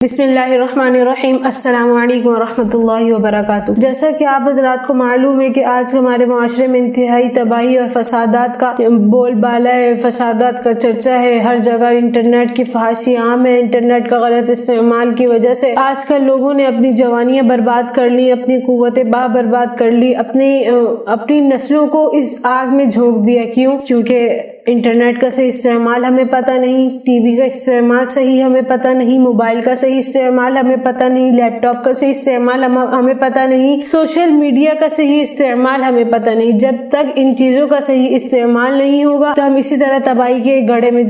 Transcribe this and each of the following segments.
بسم اللہ الرحمن الرحیم۔ السلام علیکم ورحمۃ اللہ وبرکاتہ۔ جیسا کہ آپ حضرات کو معلوم ہے کہ آج ہمارے معاشرے میں انتہائی تباہی اور فسادات کا بول بالا ہے، فسادات کا چرچا ہے، ہر جگہ انٹرنیٹ کی فحاشی عام ہے۔ انٹرنیٹ کا غلط استعمال کی وجہ سے آج کل لوگوں نے اپنی جوانیاں برباد کر لی، اپنی قوت باہ برباد کر لی، اپنی نسلوں کو اس آگ میں جھونک دیا۔ کیونکہ انٹرنیٹ کا صحیح استعمال ہمیں پتہ نہیں، ٹی وی کا استعمال صحیح ہمیں پتہ نہیں، موبائل کا صحیح استعمال ہمیں پتہ نہیں، لیپ ٹاپ کا صحیح استعمال ہمیں پتہ نہیں، سوشل میڈیا کا صحیح استعمال ہمیں پتہ نہیں۔ جب تک ان چیزوں کا صحیح استعمال نہیں ہوگا تو ہم اسی طرح تباہی کے گڑھے میں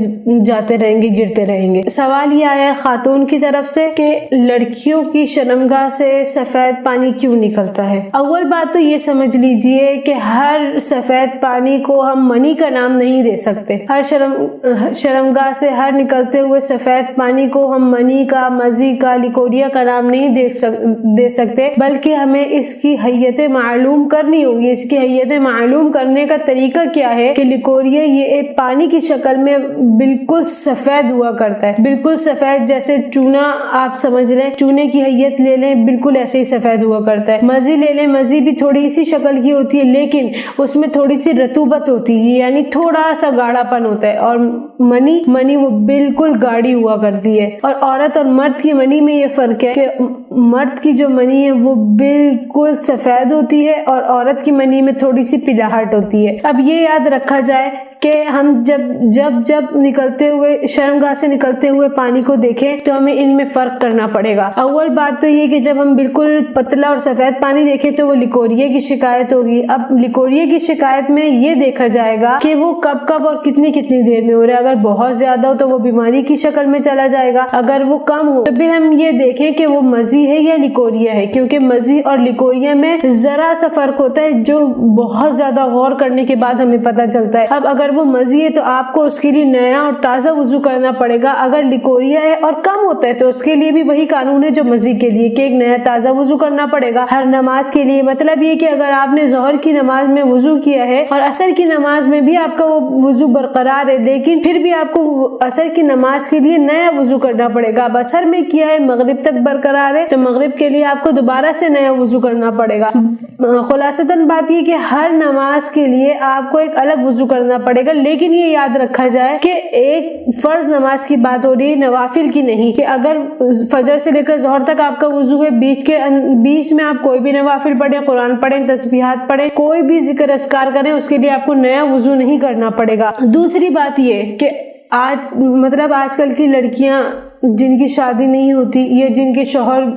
جاتے رہیں گے، گرتے رہیں گے۔ سوال یہ آیا خاتون کی طرف سے کہ لڑکیوں کی شرمگاہ سے سفید پانی کیوں نکلتا ہے؟ اول بات تو یہ سمجھ لیجئے کہ ہر سفید پانی کو ہم منی کا نام نہیں دے سکتے۔ ہر شرمگاہ سے ہر نکلتے ہوئے سفید پانی کو ہم منی کا، مزی کا، لیکوریا کا نام نہیں دے سکتے، بلکہ ہمیں اس کی حیت معلوم کرنی ہوگی۔ اس کی حیت معلوم کرنے کا طریقہ کیا ہے کہ لیکوریا یہ ایک پانی کی شکل میں بالکل سفید ہوا کرتا ہے، بالکل سفید، جیسے چونا آپ سمجھ لیں، چونے کی حیت لے لیں، بالکل ایسے ہی سفید ہوا کرتا ہے۔ مزی لے لیں، مزی بھی تھوڑی اسی شکل کی ہوتی ہے، لیکن اس میں تھوڑی سی رطوبت ہوتی ہے، یعنی تھوڑا سا گاڑھا پن ہوتا ہے۔ اور منی وہ بالکل گاڑھی ہوا کرتی ہے۔ اور عورت اور مرد کی منی میں یہ فرق ہے کہ مرد کی جو منی ہے وہ بالکل سفید ہوتی ہے اور عورت کی منی میں تھوڑی سی پلاہٹ ہوتی ہے۔ اب یہ یاد رکھا جائے کہ ہم جب نکلتے ہوئے شرمگاہ سے نکلتے ہوئے پانی کو دیکھیں تو ہمیں ان میں فرق کرنا پڑے گا۔ اول بات تو یہ کہ جب ہم بالکل پتلا اور سفید پانی دیکھیں تو وہ لیکوریا کی شکایت ہوگی۔ اب لیکوریا کی شکایت میں یہ دیکھا جائے گا کہ وہ کب اور کتنی دیر میں ہو رہا ہے۔ اگر بہت زیادہ ہو تو وہ بیماری کی شکل میں چلا جائے گا، اگر وہ کم ہو تو پھر ہم یہ دیکھیں کہ وہ مزی ہے یا لیکوریا ہے، کیونکہ مزی اور لیکوریا میں ذرا سا فرق ہوتا ہے جو بہت زیادہ غور کرنے کے بعد ہمیں پتہ چلتا ہے۔ اب اگر وہ مزی ہے تو آپ کو اس کے لیے نیا اور تازہ وضو کرنا پڑے گا، اگر لیکوریا ہے اور کم ہوتا ہے تو اس کے لیے بھی وہی قانون ہے جو مزی کے لیے کہ ایک نیا تازہ وضو کرنا پڑے گا ہر نماز کے لیے۔ مطلب یہ کہ اگر آپ نے ظہر کی نماز میں وضو کیا ہے اور عصر کی نماز میں بھی آپ کا وہ وضو برقرار ہے، لیکن پھر بھی آپ کو عصر کی نماز کے لیے نیا وضو کرنا پڑے گا۔ اب عصر میں کیا ہے، مغرب تک برقرار ہے، تو مغرب کے لیے آپ کو دوبارہ سے نیا وضو کرنا پڑے گا۔ خلاصتاً بات یہ کہ ہر نماز کے لیے آپ کو ایک الگ وضو کرنا پڑے گا، لیکن یہ یاد رکھا جائے کہ ایک فرض نماز کی بات ہو رہی ہے، نوافل کی نہیں، کہ اگر فجر سے لے کر ظہر تک آپ کا وضو ہے، بیچ میں آپ کوئی بھی نوافل پڑھیں، قرآن پڑھیں، تسبیحات پڑھیں، کوئی بھی ذکر اذکار کریں، اس کے لیے آپ کو نیا وضو نہیں کرنا پڑے گا۔ دوسری بات یہ کہ آج کل کی لڑکیاں جن کی شادی نہیں ہوتی یا جن کے شوہر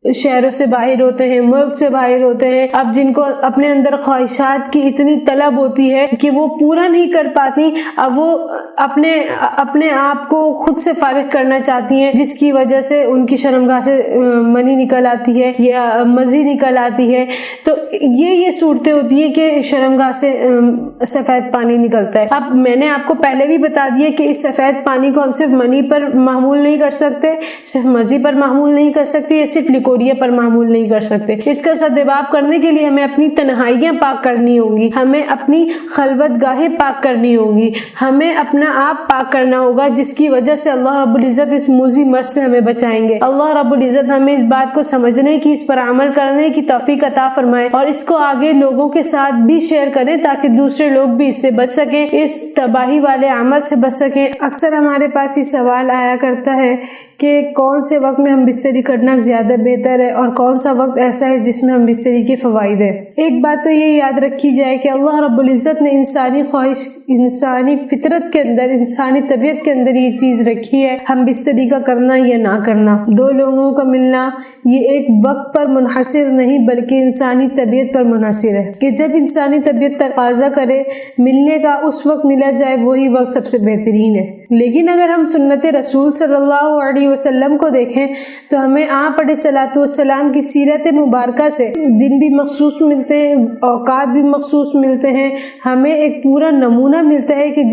شہروں سے باہر ہوتے ہیں، ملک سے باہر ہوتے ہیں، اب جن کو اپنے اندر خواہشات کی اتنی طلب ہوتی ہے کہ وہ پورا نہیں کر پاتی، اب وہ اپنے آپ کو خود سے فارغ کرنا چاہتی ہیں، جس کی وجہ سے ان کی شرمگاہ سے منی نکل آتی ہے یا مزی نکل آتی ہے۔ تو یہ صورتیں ہوتی ہیں کہ شرمگاہ سے سفید پانی نکلتا ہے۔ اب میں نے آپ کو پہلے بھی بتا دیا کہ اس سفید پانی کو ہم صرف منی پر محمول نہیں کر سکتے، صرف مزی پر محمول نہیں کر سکتے، یا صرف لیکوریا پر معمول نہیں کر سکتے۔ اس کا سدباب کرنے کے لیے ہمیں اپنی تنہائیاں پاک کرنی ہوں گی، ہمیں اپنی خلوت گاہیں پاک کرنی ہوں گی، ہمیں اپنا آپ پاک کرنا ہوگا، جس کی وجہ سے اللہ رب العزت اس موذی مرض سے ہمیں بچائیں گے۔ اللہ رب العزت ہمیں اس بات کو سمجھنے کی، اس پر عمل کرنے کی توفیق عطا فرمائے، اور اس کو آگے لوگوں کے ساتھ بھی شیئر کریں تاکہ دوسرے لوگ بھی اس سے بچ سکیں، اس تباہی والے عمل سے بچ سکیں۔ اکثر ہمارے پاس یہ سوال آیا کرتا ہے کہ کون سے وقت میں ہم بستری کرنا زیادہ بہتر ہے اور کون سا وقت ایسا ہے جس میں ہم بستری کے فوائد ہیں۔ ایک بات تو یہ یاد رکھی جائے کہ اللہ رب العزت نے انسانی خواہش، انسانی فطرت کے اندر، انسانی طبیعت کے اندر یہ چیز رکھی ہے، ہم بستری کا کرنا یا نہ کرنا، دو لوگوں کا ملنا یہ ایک وقت پر منحصر نہیں بلکہ انسانی طبیعت پر منحصر ہے، کہ جب انسانی طبیعت تقاضا کرے ملنے کا اس وقت ملا جائے، وہی وقت سب سے بہترین ہے۔ لیکن اگر ہم سنت رسول صلی اللہ علیہ وسلم کو دیکھیں تو ہمیں آپ علیہ الصلوۃ والسلام کی سیرت مبارکہ سے دن بھی مخصوص ملتے ہیں، اوقات بھی مخصوص ملتے ہیں، ہمیں ایک پورا نمونہ ملتا ہے کہ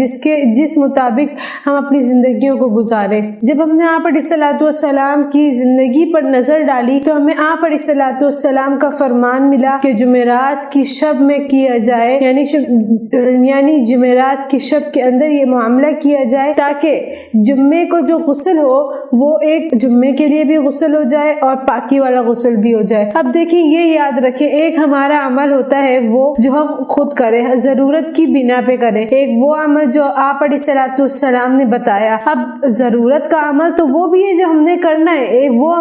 جس مطابق ہم اپنی زندگیوں کو گزاریں۔ جب ہم نے آپ علیہ الصلوۃ والسلام کی زندگی پر نظر ڈالی تو ہمیں آپ علیہ الصلوۃ والسلام کا فرمان ملا کہ جمعرات کی شب میں کیا جائے، یعنی جمعرات کی شب کے اندر یہ معاملہ کیا جائے تاکہ جمعے کو جو غسل ہو وہ ایک جمعے کے لیے بھی غسل ہو جائے اور پاکی والا غسل بھی ہو جائے۔ اب دیکھیں یہ یاد رکھیں، ایک ہمارا عمل ہوتا ہے وہ جو ہم خود کریں، ضرورت کی بنا پہ کریں، ایک وہ عمل جو آپ علیہ الصلوۃ والسلام نے بتایا۔ اب ضرورت کا عمل تو وہ بھی ہے جو ہم نے کرنا ہے، ایک وہ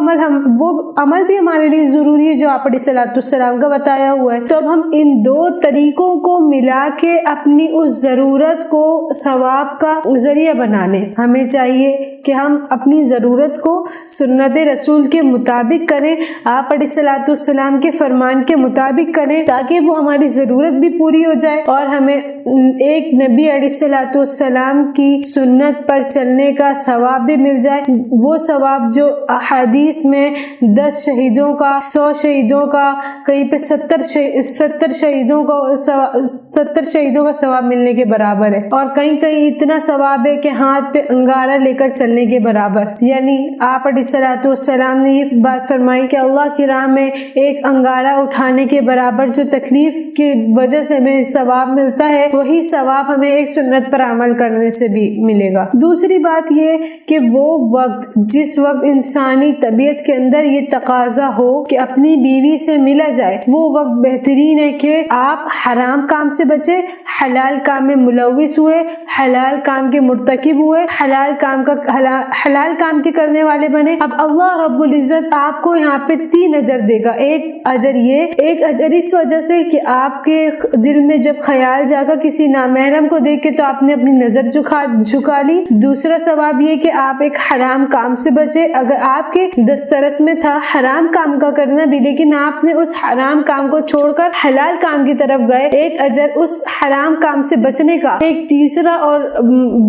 عمل بھی ہمارے لیے ضروری ہے جو آپ علیہ الصلوۃ والسلام کا بتایا ہوا ہے۔ تو اب ہم ان دو طریقوں کو ملا کے اپنی اس ضرورت کو ثواب کا ذریعہ بنانے، ہمیں چاہیے کہ ہم اپنی ضرورت کو سنت رسول کے مطابق کریں، آپ علیہ الصلوۃ والسلام کے فرمان کے مطابق کریں، تاکہ وہ ہماری ضرورت بھی پوری ہو جائے اور ہمیں ایک نبی علیہ الصلوۃ والسلام کی سنت پر چلنے کا ثواب بھی مل جائے، وہ ثواب جو احادیث میں 10 شہیدوں کا، 100 شہیدوں کا، کہیں پہ 70 شہیدوں کا ثواب ملنے کے برابر ہے، اور کہیں اتنا ثواب ہے کہ ہاتھ پہ انگارہ لے کر چلنے کے برابر۔ یعنی آپ علیہ الصلوۃ والسلام نے یہ بات فرمائی کہ اللہ کی راہ میں ایک انگارہ اٹھانے کے برابر جو تکلیف کی وجہ سے ہمیں ثواب ملتا ہے، وہی ثواب ہمیں ایک سنت پر عمل کرنے سے بھی ملے گا۔ دوسری بات یہ کہ وہ وقت جس وقت انسانی طبیعت کے اندر یہ تقاضا ہو کہ اپنی بیوی سے ملا جائے، وہ وقت بہترین ہے کہ آپ حرام کام سے بچے، حلال کام میں ملوث ہوئے، حلال کام کے مرتکب ہوئے، حلال کام کے کرنے والے بنے۔ اب اللہ رب العزت آپ کو یہاں پہ 3 اجر دے گا۔ ایک اجر اس وجہ سے کہ آپ کے دل میں جب خیال جاگا کسی نامحرم کو دیکھ کے تو آپ نے اپنی نظر جھکا لی۔ دوسرا ثواب یہ کہ آپ ایک حرام کام سے بچے، اگر آپ کے دسترس میں تھا حرام کام کا کرنا بھی لیکن آپ نے اس حرام کام کو چھوڑ کر حلال کام کی طرف گئے، ایک اجر اس حرام کام سے بچنے کا۔ ایک تیسرا اور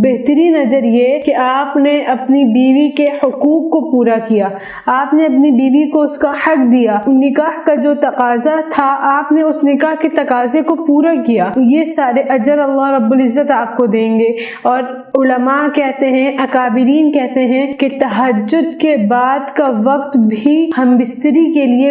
بہترین اجر یہ کہ آپ نے اپنی بیوی کے حقوق کو پورا کیا، آپ نے اپنی بیوی کو اس کا حق دیا، نکاح کا جو تقاضا تھا آپ نے اس نکاح کے تقاضے کو پورا کیا۔ یہ سارے اجر اللہ رب العزت آپ کو دیں گے۔ اور علماء کہتے ہیں، اکابرین کہتے ہیں کہ تہجد کے بعد کا وقت بھی ہم بستری کے لیے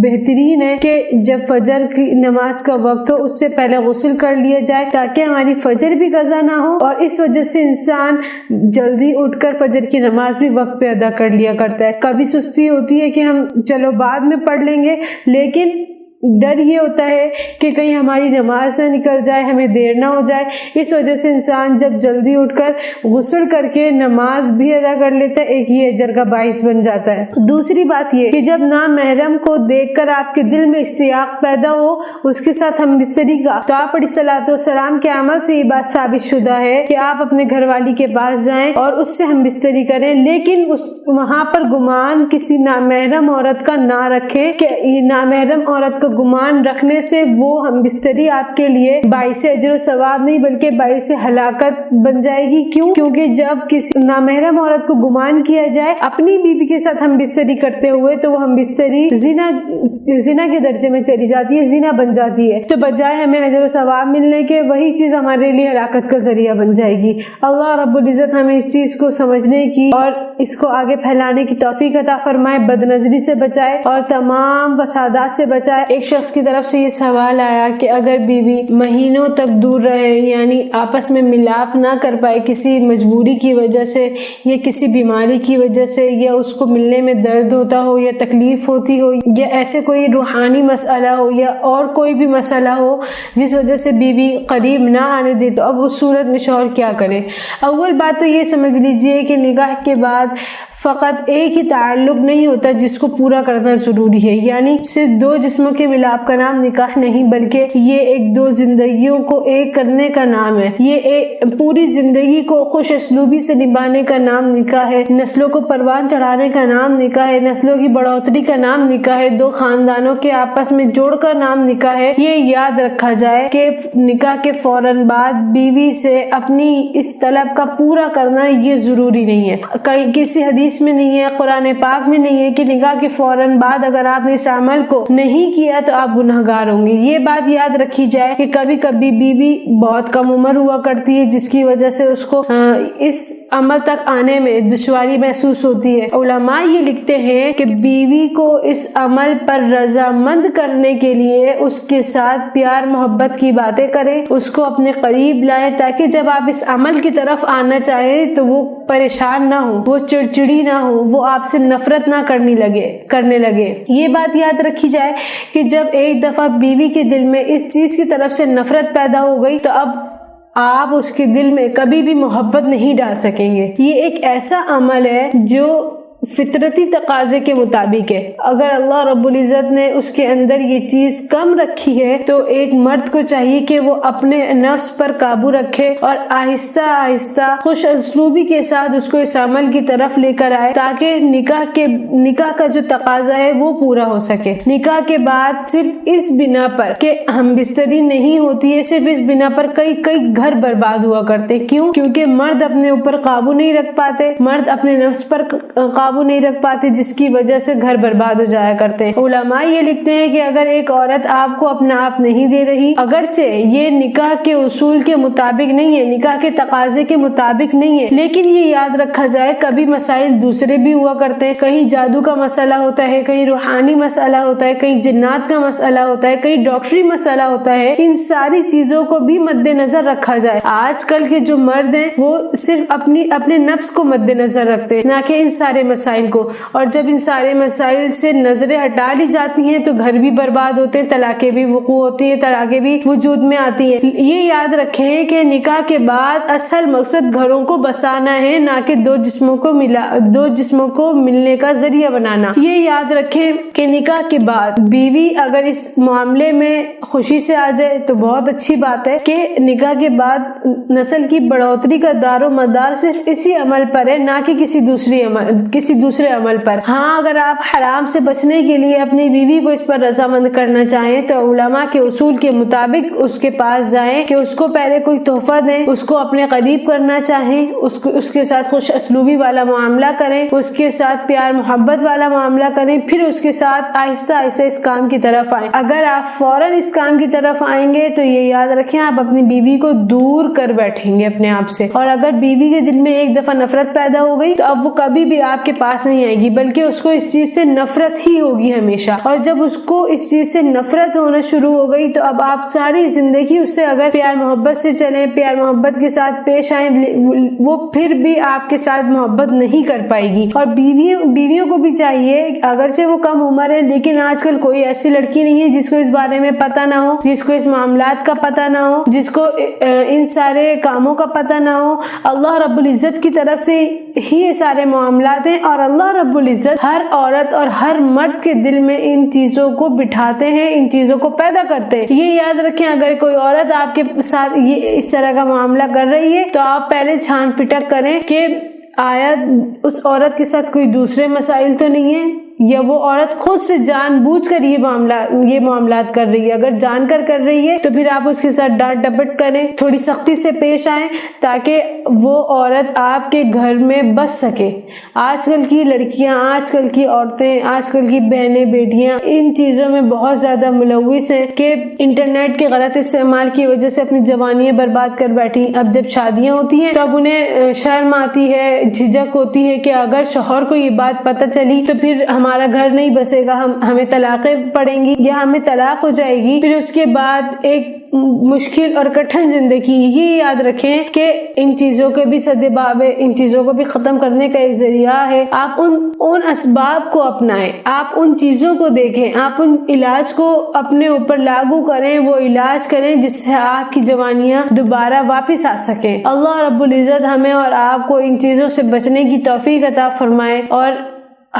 بہترین ہے کہ جب فجر کی نماز کا وقت ہو اس سے پہلے غسل کر لیا جائے تاکہ ہماری فجر بھی قضا نہ ہو، اور اس وجہ سے انسان جلدی اٹھ کر فجر کی نماز بھی وقت پہ ادا کر لیا کرتا ہے۔ کبھی سستی ہوتی ہے کہ ہم چلو بعد میں پڑھ لیں گے، لیکن ڈر یہ ہوتا ہے کہ کہیں ہماری نماز نہ نکل جائے، ہمیں دیر نہ ہو جائے، اس وجہ سے انسان جب جلدی اٹھ کر غسل کر کے نماز بھی ادا کر لیتا ہے، ایک یہ اجر کا باعث بن جاتا ہے۔ دوسری بات یہ کہ جب نامحرم کو دیکھ کر آپ کے دل میں اشتیاق پیدا ہو اس کے ساتھ ہم بستری کا، تو آپ علیہ الصلوۃ والسلام کے عمل سے یہ بات ثابت شدہ ہے کہ آپ اپنے گھر والی کے پاس جائیں اور اس سے ہم بستری کریں، لیکن وہاں پر گمان کسی نامحرم عورت کا نہ رکھیں کہ یہ نامحرم عورت کا گمان رکھنے سے وہ ہم بستری آپ کے لیے باعث اجر و ثواب نہیں بلکہ باعث ہلاکت بن جائے گی۔ کیونکہ جب کسی نامحرم عورت کو گمان کیا جائے اپنی بیوی کے ساتھ ہم بستری کرتے ہوئے تو وہ ہم بستری زنا کے درجے میں چلی جاتی ہے، زنا بن جاتی ہے، تو بجائے ہمیں اجر و ثواب ملنے کے وہی چیز ہمارے لیے ہلاکت کا ذریعہ بن جائے گی۔ اللہ رب العزت ہمیں اس چیز کو سمجھنے کی اور اس کو آگے پھیلانے کی توفیق عطا فرمائے، بد نظری سے بچائے اور تمام فسادات سے بچائے۔ ایک شخص کی طرف سے یہ سوال آیا کہ اگر بیوی مہینوں تک دور رہے، یعنی آپس میں ملاپ نہ کر پائے کسی مجبوری کی وجہ سے یا کسی بیماری کی وجہ سے، یا اس کو ملنے میں درد ہوتا ہو یا تکلیف ہوتی ہو یا ایسے کوئی روحانی مسئلہ ہو یا اور کوئی بھی مسئلہ ہو جس وجہ سے بیوی قریب نہ آنے دے، تو اب اس صورت میں شوہر کیا کرے؟ اول بات تو یہ سمجھ لیجئے کہ نکاح کے بعد فقط ایک ہی تعلق نہیں ہوتا جس کو پورا کرنا ضروری ہے، یعنی صرف 2 جسموں کے ملاپ کا نام نکاح نہیں بلکہ یہ ایک 2 زندگیوں کو ایک کرنے کا نام ہے، یہ ایک پوری زندگی کو خوش اسلوبی سے نبھانے کا نام نکاح ہے، نسلوں کو پروان چڑھانے کا نام نکاح ہے، نسلوں کی بڑھوتری کا نام نکاح ہے، 2 خاندانوں کے آپس میں جوڑ کر نام نکاح ہے۔ یہ یاد رکھا جائے کہ نکاح کے فوراً بعد بیوی سے اپنی اس طلب کا پورا کرنا یہ ضروری نہیں ہے۔ کئی کسی حدیث میں نہیں ہے، قرآن پاک میں نہیں ہے کہ نکاح کے فوراً بعد اگر آپ نے اس عمل کو نہیں کیا تو آپ گنہگار ہوں گے۔ یہ بات یاد رکھی جائے کہ کبھی کبھی بیوی بہت کم عمر ہوا کرتی ہے جس کی وجہ سے اس کو اس عمل تک آنے میں دشواری محسوس ہوتی ہے۔ علماء یہ لکھتے ہیں کہ بیوی کو اس عمل پر رضامند کرنے کے لیے اس کے ساتھ پیار محبت کی باتیں کریں، اس کو اپنے قریب لائیں تاکہ جب آپ اس عمل کی طرف آنا چاہیں تو وہ پریشان نہ ہو، وہ چڑچڑی نہ ہو، وہ آپ سے نفرت نہ کرنے لگے۔ یہ بات یاد رکھی جائے کہ جب ایک دفعہ بیوی کے دل میں اس چیز کی طرف سے نفرت پیدا ہو گئی تو اب آپ اس کے دل میں کبھی بھی محبت نہیں ڈال سکیں گے۔ یہ ایک ایسا عمل ہے جو فطرتی تقاضے کے مطابق ہے۔ اگر اللہ رب العزت نے اس کے اندر یہ چیز کم رکھی ہے تو ایک مرد کو چاہیے کہ وہ اپنے نفس پر قابو رکھے اور آہستہ آہستہ خوش اسلوبی کے ساتھ اس کو اس عمل کی طرف لے کر آئے تاکہ نکاح کا جو تقاضا ہے وہ پورا ہو سکے۔ نکاح کے بعد صرف اس بنا پر کہ ہم بستری نہیں ہوتی ہے، صرف اس بنا پر کئی گھر برباد ہوا کرتے۔ کیوں؟ کیونکہ مرد اپنے اوپر قابو نہیں رکھ پاتے، مرد اپنے نفس پر قابو نہیں رکھ پاتے، جس کی وجہ سے گھر برباد ہو جایا کرتے ہیں۔ علماء یہ لکھتے ہیں کہ اگر ایک عورت آپ کو اپنا آپ نہیں دے رہی، اگرچہ یہ نکاح کے اصول کے مطابق نہیں ہے، نکاح کے تقاضے کے مطابق نہیں ہے، لیکن یہ یاد رکھا جائے کبھی مسائل دوسرے بھی ہوا کرتے ہیں۔ کہیں جادو کا مسئلہ ہوتا ہے، کہیں روحانی مسئلہ ہوتا ہے، کہیں جنات کا مسئلہ ہوتا ہے، کہیں ڈاکٹری مسئلہ ہوتا ہے۔ ان ساری چیزوں کو بھی مد نظر رکھا جائے۔ آج کل کے جو مرد ہیں وہ صرف اپنے نفس کو مد نظر رکھتے ہیں، نہ کہ ان سارے مسائل کو، اور جب ان سارے مسائل سے نظریں ہٹا لی جاتی ہیں تو گھر بھی برباد ہوتے ہیں، طلاقیں بھی وقوع ہوتی ہیں، طلاقیں بھی وجود میں آتی ہیں۔ یہ یاد رکھیں کہ نکاح کے بعد اصل مقصد گھروں کو بسانا ہے، نہ کہ دو جسموں کو ملنے کا ذریعہ بنانا۔ یہ یاد رکھیں کہ نکاح کے بعد بیوی اگر اس معاملے میں خوشی سے آ جائے تو بہت اچھی بات ہے کہ نکاح کے بعد نسل کی بڑھوتری کا دار و مدار صرف اسی عمل پر ہے، نہ کہ کسی دوسرے عمل پر۔ ہاں، اگر آپ حرام سے بچنے کے لیے اپنی بیوی کو اس پر رضامند کرنا چاہیں تو علماء کے اصول کے مطابق اس کے پاس جائیں کہ اس کو پہلے کوئی تحفہ دیں، اس کو اپنے قریب کرنا چاہیں، اس کے ساتھ خوش اسلوبی والا معاملہ کریں، اس کے ساتھ پیار محبت والا معاملہ کریں، پھر اس کے ساتھ آہستہ آہستہ اس کام کی طرف آئیں۔ اگر آپ فوراً اس کام کی طرف آئیں گے تو یہ یاد رکھیں آپ اپنی بیوی کو دور کر بیٹھیں گے اپنے آپ سے، اور اگر بیوی کے دل میں ایک دفعہ نفرت پیدا ہو گئی تو اب وہ کبھی بھی آپ کے پاس نہیں آئے گی، بلکہ اس کو اس چیز سے نفرت ہی ہوگی ہمیشہ۔ اور جب اس کو اس چیز سے نفرت ہونا شروع ہو گئی تو اب آپ ساری زندگی اس سے اگر پیار محبت سے چلیں، پیار محبت کے ساتھ پیش آئیں، وہ پھر بھی آپ کے ساتھ محبت نہیں کر پائے گی۔ اور بیویوں کو بھی چاہیے، اگرچہ وہ کم عمر ہے لیکن آج کل کوئی ایسی لڑکی نہیں ہے جس کو اس بارے میں پتہ نہ ہو، جس کو اس معاملات کا پتہ نہ ہو، جس کو ان سارے کاموں کا پتہ نہ ہو۔ اللہ رب العزت کی طرف سے ہی یہ سارے معاملات ہیں، اور اللہ رب العزت ہر عورت اور ہر مرد کے دل میں ان چیزوں کو بٹھاتے ہیں، ان چیزوں کو پیدا کرتے ہیں۔ یہ یاد رکھیں اگر کوئی عورت آپ کے ساتھ اس طرح کا معاملہ کر رہی ہے تو آپ پہلے چھان پٹک کریں کہ آیا اس عورت کے ساتھ کوئی دوسرے مسائل تو نہیں ہے، یا وہ عورت خود سے جان بوجھ کر یہ معاملات کر رہی ہے۔ اگر جان کر رہی ہے تو پھر آپ اس کے ساتھ ڈانٹ ڈپٹ کریں، تھوڑی سختی سے پیش آئیں تاکہ وہ عورت آپ کے گھر میں بس سکے۔ آج کل کی لڑکیاں، آج کل کی عورتیں، آج کل کی بہنیں بیٹیاں ان چیزوں میں بہت زیادہ ملوث ہیں کہ انٹرنیٹ کے غلط استعمال کی وجہ سے اپنی جوانیاں برباد کر بیٹھی۔ اب جب شادیاں ہوتی ہیں تو اب انہیں شرم آتی ہے، جھجک ہوتی ہے کہ اگر شوہر کو یہ بات پتہ چلی تو پھر ہمارا گھر نہیں بسے گا، ہمیں طلاقیں پڑیں گی یا ہمیں طلاق ہو جائے گی، پھر اس کے بعد ایک مشکل اور کٹھن زندگی۔ یہ یاد رکھیں کہ ان چیزوں کے بھی سدباب ہے، ان چیزوں کو بھی ختم کرنے کا ایک ذریعہ ہے۔ آپ ان اسباب کو اپنائیں، آپ ان چیزوں کو دیکھیں، آپ ان علاج کو اپنے اوپر لاگو کریں، وہ علاج کریں جس سے آپ کی جوانیاں دوبارہ واپس آ سکیں۔ اللہ رب العزت ہمیں اور آپ کو ان چیزوں سے بچنے کی توفیق عطا فرمائے، اور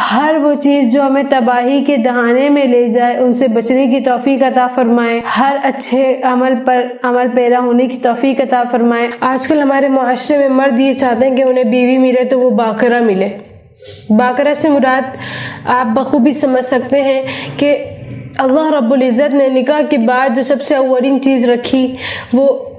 ہر وہ چیز جو ہمیں تباہی کے دہانے میں لے جائے ان سے بچنے کی توفیق عطا فرمائے، ہر اچھے عمل پیرا ہونے کی توفیق عطا فرمائے۔ آج کل ہمارے معاشرے میں مرد یہ چاہتے ہیں کہ انہیں بیوی ملے تو وہ باقرہ ملے۔ باقرہ سے مراد آپ بخوبی سمجھ سکتے ہیں کہ اللہ رب العزت نے نکاح کے بعد جو سب سے اولین چیز رکھی وہ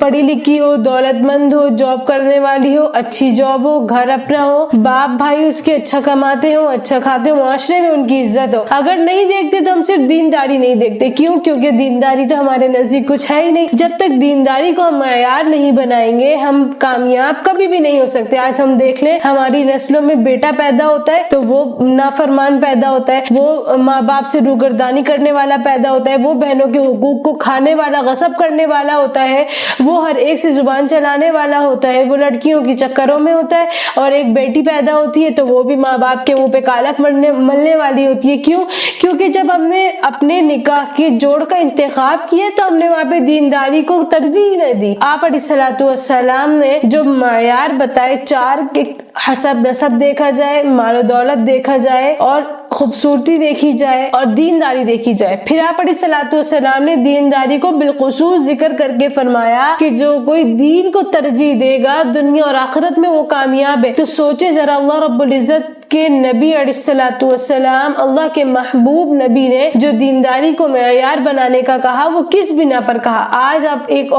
پڑھی لکھی ہو, دولت مند ہو, جاب کرنے والی ہو, اچھی جاب ہو, گھر اپنا ہو, باپ بھائی اس کے اچھا کماتے ہو, اچھا کھاتے ہو, معاشرے میں ان کی عزت ہو. اگر نہیں دیکھتے تو ہم صرف دینداری نہیں دیکھتے. کیوں؟ کیونکہ دینداری تو ہمارے نزدیک کچھ ہے ہی نہیں. جب تک دینداری کو ہم معیار نہیں بنائیں گے ہم کامیاب کبھی بھی نہیں ہو سکتے. آج ہم دیکھ لیں ہماری نسلوں میں بیٹا پیدا ہوتا ہے تو وہ نافرمان پیدا ہوتا ہے, وہ ماں باپ سے روگردانی کرنے والا پیدا ہوتا ہے, وہ بہنوں کے حقوق کو کھانے والا, غصب کرنے والا ہوتا ہے, وہ ہر ایک سے زبان چلانے والا ہوتا ہے, وہ لڑکیوں کی چکروں میں ہوتا ہے. اور ایک بیٹی پیدا ہوتی ہے تو وہ بھی ماں باپ کے منہ پہ کالک ملنے والی ہوتی ہے. کیوں؟ کیونکہ جب ہم نے اپنے نکاح کے جوڑ کا انتخاب کیا تو ہم نے وہاں پہ دینداری کو ترجیح نہ دی. آپ علیہ الصلوۃ والسلام نے جو معیار بتائے, 4 کے حسب نسب دیکھا جائے, مال و دولت دیکھا جائے, اور خوبصورتی دیکھی جائے, اور دینداری دیکھی جائے. پھر آپ علیہ الصلوۃ والسلام نے دینداری کو بالخصوص ذکر کر کے فرمایا کہ جو کوئی دین کو ترجیح دے گا دنیا اور آخرت میں وہ کامیاب ہے. تو سوچے ذرا, اللہ رب العزت کے نبی علیہ الصلوۃ والسلام, اللہ کے محبوب نبی نے جو دینداری کو معیار بنانے کا کہا وہ کس بنا پر کہا. آج آپ ایک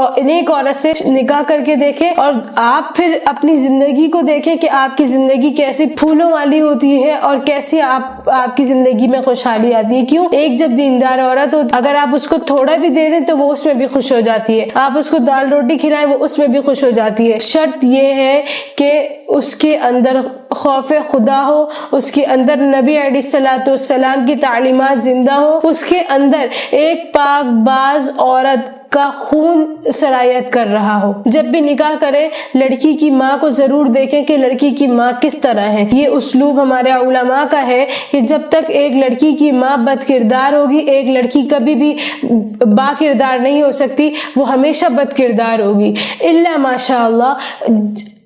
عورت سے نکاح کر کے دیکھیں اور آپ پھر اپنی زندگی کو دیکھیں کہ آپ کی زندگی کیسی پھولوں والی ہوتی ہے اور کیسی آپ کی زندگی میں خوشحالی آتی ہے. کیوں؟ ایک جب دیندار عورت ہو, اگر آپ اس کو تھوڑا بھی دے دیں تو وہ اس میں بھی خوش ہو جاتی ہے, آپ اس کو دال روٹی کھلائیں وہ اس میں بھی خوش ہو جاتی ہے. شرط یہ ہے کہ اس کے اندر خوف خدا ہو, اس کے اندر نبی علیہ الصلوۃ والسلام کی تعلیمات زندہ ہو, اس کے اندر ایک پاک باز عورت کا خون سرایت کر رہا ہو. جب بھی نکاح کریں لڑکی کی ماں کو ضرور دیکھیں کہ لڑکی کی ماں کس طرح ہے. یہ اسلوب ہمارے علماء کا ہے کہ جب تک ایک لڑکی کی ماں بد کردار ہوگی ایک لڑکی کبھی بھی با کردار نہیں ہو سکتی, وہ ہمیشہ بد کردار ہوگی. الا ماشاء اللہ,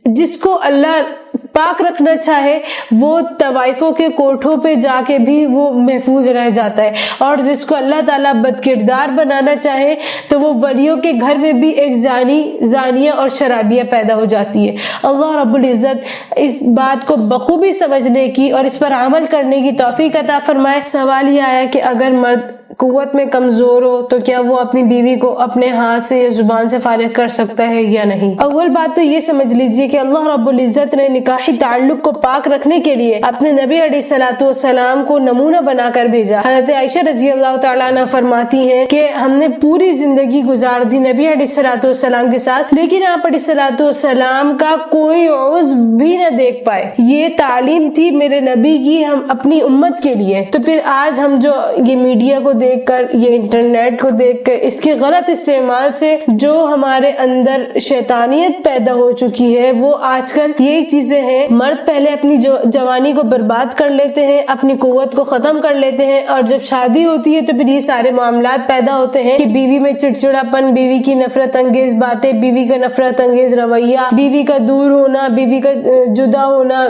جس کو اللہ پاک رکھنا چاہے وہ طوائفوں کے کوٹھوں پہ جا کے بھی وہ محفوظ رہ جاتا ہے, اور جس کو اللہ تعالیٰ بد کردار بنانا چاہے تو وہ ولیوں کے گھر میں بھی ایک زانیہ اور شرابیہ پیدا ہو جاتی ہے. اللہ رب العزت اس بات کو بخوبی سمجھنے کی اور اس پر عمل کرنے کی توفیق عطا فرمائے. سوال یہ آیا کہ اگر مرد قوت میں کمزور ہو تو کیا وہ اپنی بیوی کو اپنے ہاتھ سے یا زبان سے فارغ کر سکتا ہے یا نہیں؟ اول بات تو یہ سمجھ لیجئے کہ اللہ رب العزت نے نکاحی تعلق کو پاک رکھنے کے لیے اپنے نبی علیہ الصلوۃ والسلام کو نمونہ بنا کر بھیجا. حضرت عائشہ رضی اللہ تعالیٰ عنہ فرماتی ہیں کہ ہم نے پوری زندگی گزار دی نبی علیہ الصلوۃ والسلام کے ساتھ, لیکن آپ علیہ الصلوۃ والسلام کا کوئی عضو بھی نہ دیکھ پائے. یہ تعلیم تھی میرے نبی کی ہم اپنی امت کے لیے. تو پھر آج ہم جو یہ میڈیا کو دیکھ کر, یہ انٹرنیٹ کو دیکھ کر, اس کے غلط استعمال سے جو ہمارے اندر شیطانیت پیدا ہو چکی ہے, وہ آج کل یہی چیزیں ہیں. مرد پہلے اپنی جوانی کو برباد کر لیتے ہیں, اپنی قوت کو ختم کر لیتے ہیں, اور جب شادی ہوتی ہے تو پھر یہ سارے معاملات پیدا ہوتے ہیں کہ بیوی میں چڑچڑاپن, بیوی کی نفرت انگیز باتیں, بیوی کا نفرت انگیز رویہ, بیوی کا دور ہونا, بیوی کا جدا ہونا,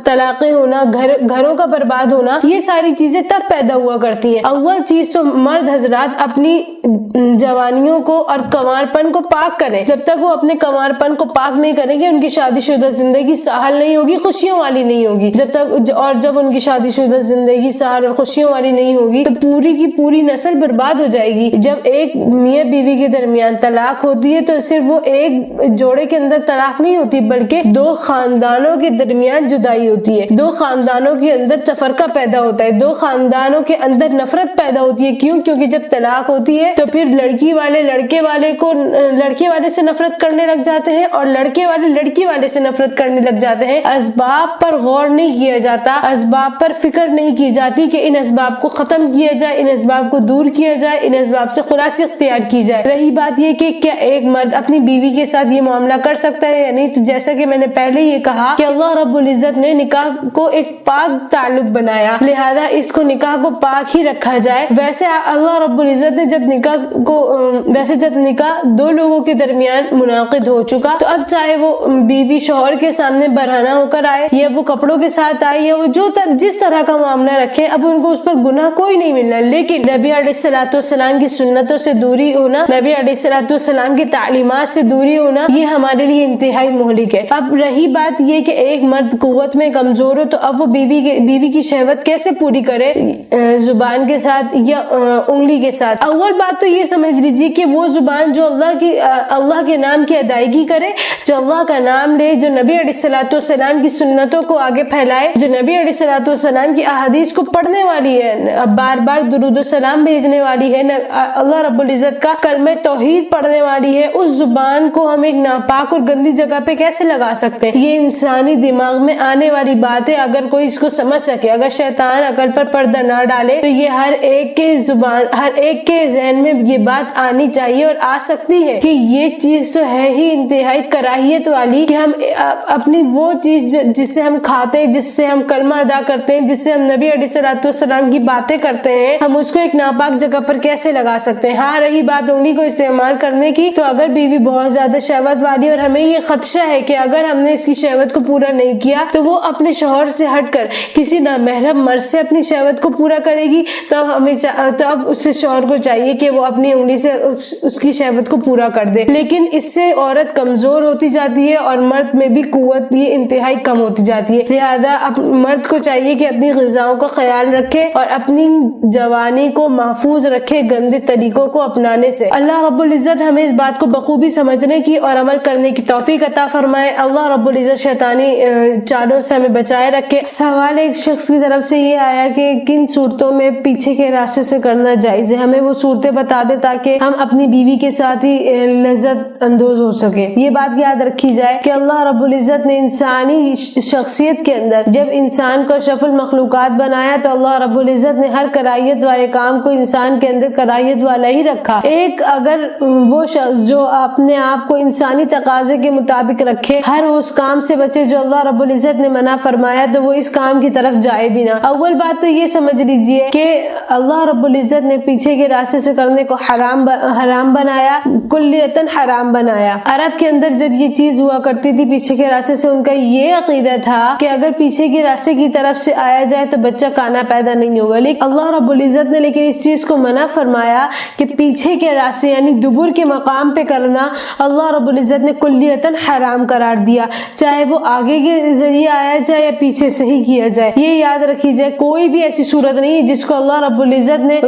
طلاقیں ہونا, گھروں کا برباد ہونا. یہ ساری چیزیں تب پیدا ہوا کرتی ہیں. اول چیز تو مرد حضرات اپنی جوانیوں کو اور کنوارپن کو پاک کریں. جب تک وہ اپنے کنوارپن کو پاک نہیں کریں گے ان کی شادی شدہ زندگی سہل نہیں ہوگی, خوشیوں والی نہیں ہوگی. جب ان کی شادی شدہ زندگی سہل اور خوشیوں والی نہیں ہوگی تو پوری کی پوری نسل برباد ہو جائے گی. جب ایک میاں بیوی کے درمیان طلاق ہوتی ہے تو صرف وہ ایک جوڑے کے اندر طلاق نہیں ہوتی بلکہ 2 خاندانوں کے درمیان جدائی ہوتی ہے, 2 خاندانوں کے اندر تفرقہ پیدا ہوتا ہے, 2 خاندانوں کے اندر نفرت پیدا ہوتی ہے. کیوں؟ کیونکہ جب طلاق ہوتی ہے تو پھر لڑکی والے لڑکے والے سے نفرت کرنے لگ جاتے ہیں اور لڑکے والے لڑکی والے سے نفرت کرنے لگ جاتے ہیں. اسباب پر غور نہیں کیا جاتا, اسباب پر فکر نہیں کی جاتی کہ ان اسباب کو ختم کیا جائے, ان اسباب کو دور کیا جائے, ان اسباب سے خلاصی اختیار کی جائے. رہی بات یہ کہ کیا ایک مرد اپنی بیوی کے ساتھ یہ معاملہ کر سکتا ہے یا نہیں, تو جیسا کہ میں نے پہلے یہ کہا کہ اللہ رب العزت نے نکاح کو ایک پاک تعلق بنایا, لہذا اس کو نکاح کو پاک ہی رکھا جائے. ویسے اللہ رب العزت نے جب نکاح 2 لوگوں کے درمیان منعقد ہو چکا تو اب چاہے وہ بیوی شوہر کے سامنے برہنہ ہو کر آئے یا وہ کپڑوں کے ساتھ آئے یا وہ جس طرح کا معاملہ رکھے, اب ان کو اس پر گناہ کوئی نہیں ملنا. لیکن نبی علیہ الصلوۃ والسلام کی سنتوں سے دوری ہونا, نبی علیہ الصلوۃ والسلام کی تعلیمات سے دوری ہونا, یہ ہمارے لیے انتہائی مہلک ہے. اب رہی بات یہ کہ ایک مرد قوت میں کمزور ہو تو اب وہ بیوی کی شہوت کیسے پوری کرے؟ زبان کے ساتھ یا انگلی کے ساتھ. اول بات تو یہ سمجھ لیجیے کہ وہ زبان جو اللہ کے نام کی ادائیگی کرے، جو اللہ کا نام لے، جو نبی علیہ الصلوۃ والسلام کی سنتوں کو آگے پھیلائے، جو نبی علیہ الصلوۃ والسلام کی احادیث کو پڑھنے والی ہے، بار بار درود و سلام بھیجنے والی ہے، اللہ رب العزت کا کلمہ توحید پڑھنے والی ہے، اس زبان کو ہم ایک ناپاک اور گندی جگہ پہ کیسے لگا سکتے ہیں؟ یہ انسانی دماغ میں آنے والی بات ہے. اگر کوئی اس کو سمجھ سکے، اگر شیطان عقل پر پردہ نہ ڈالے، تو یہ ہر ایک کے ذہن میں یہ بات آنی چاہیے اور آ سکتی ہے کہ یہ چیز تو ہے ہی انتہائی کراہیت والی، کہ ہم اپنی وہ چیز جس سے ہم کھاتے ہیں، جس سے ہم کلمہ ادا کرتے ہیں، جس سے ہم نبی علیہ الصلوۃ والسلام کی باتیں کرتے ہیں، ہم اس کو ایک ناپاک جگہ پر کیسے لگا سکتے ہیں؟ ہاں، رہی بات انگلی کو استعمال کرنے کی، تو اگر بیوی بہت زیادہ شہوت والی اور ہمیں یہ خدشہ ہے کہ اگر ہم نے اس کی شہوت کو پورا نہیں کیا تو وہ اپنے شوہر سے ہٹ کر کسی نامحرم مرد سے اپنی شہوت کو پورا کرے گی، تو اب اس سے شوہر کو چاہیے کہ وہ اپنی انگلی سے اس کی شہوت کو پورا کر دے. لیکن اس سے عورت کمزور ہوتی جاتی ہے اور مرد میں بھی قوت یہ انتہائی کم ہوتی جاتی ہے. لہذا مرد کو چاہیے کہ اپنی غذاؤں کا خیال رکھے اور اپنی جوانی کو محفوظ رکھے گندے طریقوں کو اپنانے سے. اللہ رب العزت ہمیں اس بات کو بخوبی سمجھنے کی اور عمل کرنے کی توفیق عطا فرمائے. اللہ رب العزت شیطانی چالوں سے ہمیں بچائے رکھے. سوال ایک شخص کی طرف سے یہ آیا کہ کن صورتوں میں پیچھے کے راستے سے کرنا جائز ہے، ہمیں وہ صورتیں بتا دے تاکہ ہم اپنی بیوی کے ساتھ ہی لذت اندوز ہو سکے. یہ بات یاد رکھی جائے کہ اللہ رب العزت نے انسانی شخصیت کے اندر جب انسان کو اشرف المخلوقات بنایا تو اللہ رب العزت نے ہر کراہیت والے کام کو انسان کے اندر کراہیت والا ہی رکھا. ایک اگر وہ شخص جو اپنے آپ کو انسانی تقاضے کے مطابق رکھے، ہر اس کام سے بچے جو اللہ رب العزت نے منع فرمایا، تو وہ اس کام کی طرف جائے بھی نہ. اول بات تو یہ سمجھ لیجئے کہ اللہ رب العزت نے پیچھے کے راستے سے کرنے کو حرام بنایا، کلیتاً حرام بنایا. عرب کے اندر جب یہ چیز ہوا کرتی تھی پیچھے کے راستے سے، ان کا یہ عقیدہ تھا کہ اگر پیچھے کے راستے کی طرف سے آیا جائے تو بچہ کانا پیدا نہیں ہوگا. لیکن اللہ رب العزت نے اس چیز کو منع فرمایا کہ پیچھے کے راستے یعنی دبر کے مقام پہ کرنا اللہ رب العزت نے کلیتاً حرام قرار دیا، چاہے وہ آگے کے ذریعے آیا جائے یا پیچھے سے ہی کیا جائے. یہ یاد رکھی جائے کوئی بھی ایسی صورت نہیں ہے جس کو اللہ رب العزت نے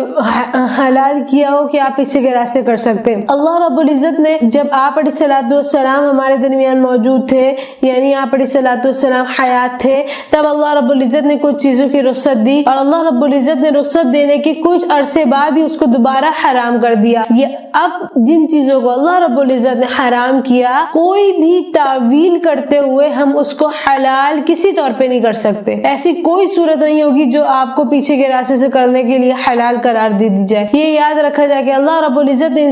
حلال کیا ہو کہ آپ پیچھے کے راستے کر سکتے ہیں. اللہ رب العزت نے جب آپ علیہ الصلوۃ والسلام ہمارے درمیان موجود تھے، یعنی آپ علیہ الصلوۃ والسلام حیات تھے، تب اللہ رب العزت نے کچھ چیزوں کی رخصت دی اور اللہ رب العزت نے رخصت دینے کے کچھ عرصے بعد ہی اس کو دوبارہ حرام کر دیا. یہ اب جن چیزوں کو اللہ رب العزت نے حرام کیا، کوئی بھی تعویل کرتے ہوئے ہم اس کو حلال کسی طور پہ نہیں کر سکتے. ایسی کوئی صورت نہیں ہوگی جو آپ کو پیچھے کے راستے سے کرنے کے لیے حلال قرار دے دی جائے. یہ یاد رکھا جائے کہ اللہ رب العزت نے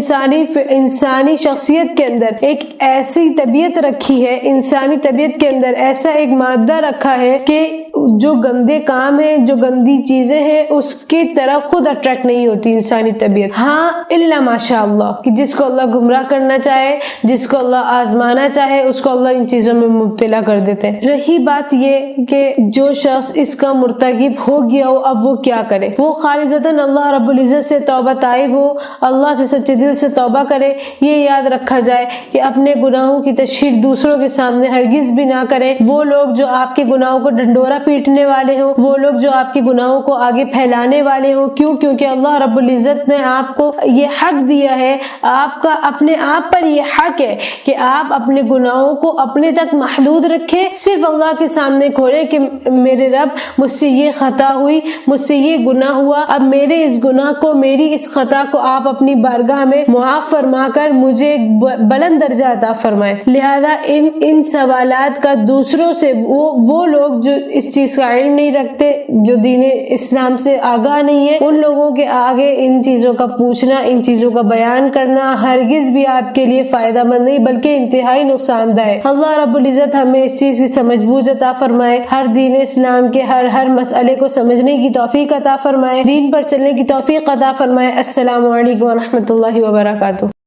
انسانی شخصیت کے اندر ایک ایسی طبیعت رکھی ہے، انسانی طبیعت کے اندر ایسا ایک مادہ رکھا ہے کہ جو گندے کام ہیں، جو گندی چیزیں ہیں، اس کی طرف خود اٹریکٹ نہیں ہوتی انسانی طبیعت. ہاں الا ماشاء اللہ، کہ جس کو اللہ گمراہ کرنا چاہے، جس کو اللہ آزمانا چاہے، اس کو اللہ ان چیزوں میں مبتلا کر دیتے ہیں. رہی بات یہ کہ جو شخص اس کا مرتکب ہو گیا ہو، اب وہ کیا کرے؟ وہ خالصتاً اللہ رب العزت سے توبہ طائب ہو، اللہ سے سچے دل سے توبہ کرے. یہ یاد رکھا جائے کہ اپنے گناہوں کی تشہیر دوسروں کے سامنے ہرگز بھی نہ کریں. وہ لوگ جو آپ کے گناہوں کو ڈنڈورا پیٹنے والے ہوں، وہ لوگ جو آپ کے گناہوں کو آگے پھیلانے والے ہوں، کیونکہ اللہ رب العزت نے آپ کو یہ حق دیا ہے، آپ کا اپنے آپ پر یہ حق ہے کہ آپ اپنے گناہوں کو اپنے تک محدود رکھیں، صرف اللہ کے سامنے کھولیں کہ میرے رب مجھ سے یہ خطا ہوئی، مجھ سے یہ گناہ ہوا، اب میرے اس گناہ کو، میری اس خطا کو آپ اپنی بارگاہ میں معاف فرما کر مجھے ایک بلند درجہ عطا فرمائے. لہذا ان سوالات کا دوسروں سے وہ لوگ جو اس چیز کا علم نہیں رکھتے، جو دین اسلام سے آگاہ نہیں ہے، ان لوگوں کے آگے ان چیزوں کا پوچھنا، ان چیزوں کا بیان کرنا ہرگز بھی آپ کے لیے فائدہ مند نہیں بلکہ انتہائی نقصان دہ ہے. اللہ رب العزت ہمیں اس چیز کی سمجھ بوجھ عطا فرمائے، ہر دین اسلام کے ہر مسئلے کو سمجھنے کی توفیق عطا فرمائے، دین پر چلنے کی توفیق عطا فرمائے. السلام علیکم ورحمۃ اللہ وبرکاتہ.